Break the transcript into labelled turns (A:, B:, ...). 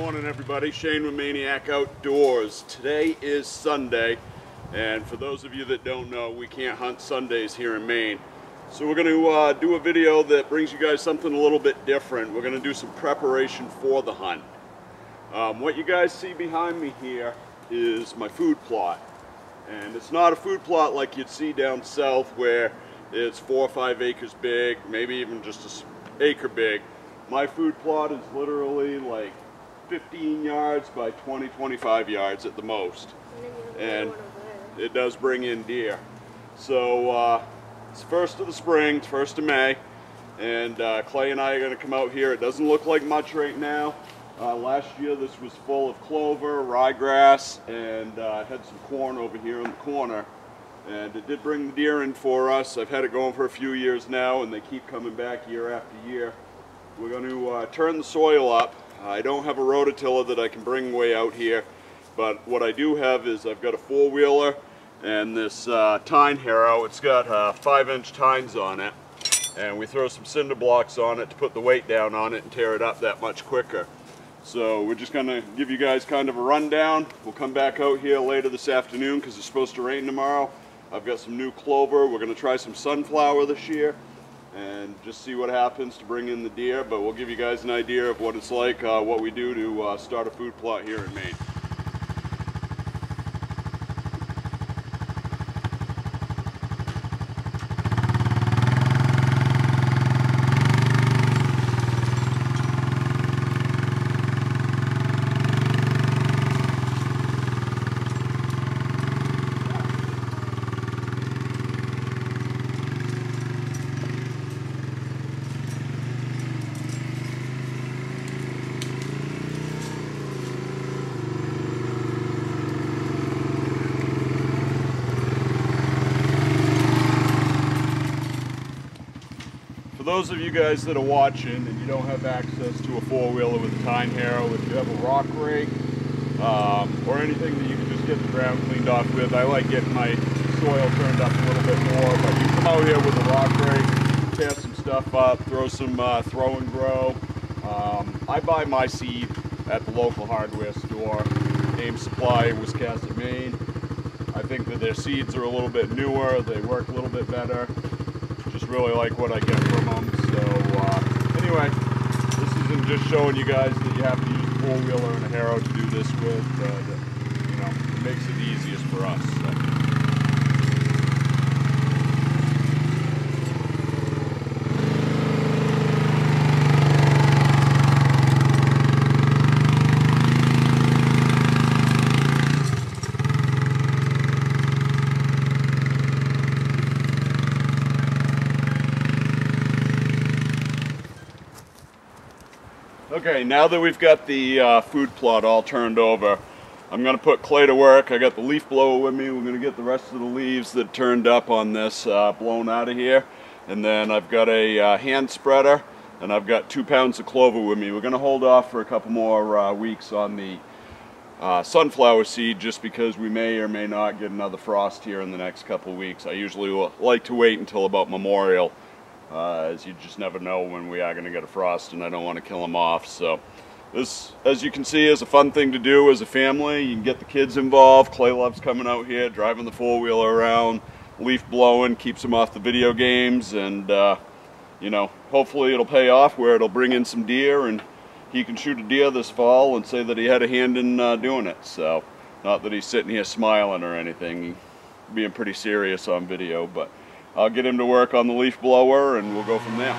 A: morning, everybody. Shane with Maniac Outdoors. Today is Sunday, and for those of you that don't know, we can't hunt Sundays here in Maine. So we're going to do a video that brings you guys something a little bit different. We're going to do some preparation for the hunt. What you guys see behind me here is my food plot. And it's not a food plot like you'd see down south where it's 4 or 5 acres big, maybe even just an acre big. My food plot is literally like 15 yards by 20-25 yards at the most, and it does bring in deer. So it's first of the spring, it's 1st of May, and Clay and I are going to come out here. It doesn't look like much right now. Last year this was full of clover, ryegrass, and had some corn over here in the corner, and it did bring the deer in for us. I've had it going for a few years now, and they keep coming back year after year. We're going to turn the soil up. I don't have a rototiller that I can bring way out here, but what I do have is I've got a 4-wheeler and this tine harrow. It's got 5-inch tines on it, and we throw some cinder blocks on it to put the weight down on it and tear it up that much quicker. So we're just going to give you guys kind of a rundown. We'll come back out here later this afternoon because it's supposed to rain tomorrow. I've got some new clover. We're going to try some sunflower this year and just see what happens to bring in the deer, but we'll give you guys an idea of what it's like, what we do to start a food plot here in Maine. For those of you guys that are watching and you don't have access to a 4-wheeler with a tine harrow, if you have a rock rake or anything that you can just get the ground cleaned off with, I like getting my soil turned up a little bit more, but you come out here with a rock rake, tear some stuff up, throw some throw and grow. I buy my seed at the local hardware store, Name Supply, Wiscasset, Maine. I think that their seeds are a little bit newer, they work a little bit better. Just really like what I get from them. So anyway, this isn't just showing you guys that you have to use a 4-wheeler and a harrow to do this with. You know, it makes it easiest for us. So. Okay, now that we've got the food plot all turned over, I'm going to put Clay to work. I got the leaf blower with me. We're going to get the rest of the leaves that turned up on this blown out of here. And then I've got a hand spreader, and I've got 2 pounds of clover with me. We're going to hold off for a couple more weeks on the sunflower seed just because we may or may not get another frost here in the next couple weeks. I usually like to wait until about Memorial. As you just never know when we are going to get a frost, and I don't want to kill them off. So this, as you can see, is a fun thing to do as a family. You can get the kids involved. Clay loves coming out here, driving the 4-wheeler around, leaf blowing, keeps them off the video games, and you know, hopefully it'll pay off where it'll bring in some deer, and he can shoot a deer this fall and say that he had a hand in doing it. So not that he's sitting here smiling or anything, he's being pretty serious on video, but I'll get him to work on the leaf blower and we'll go from there.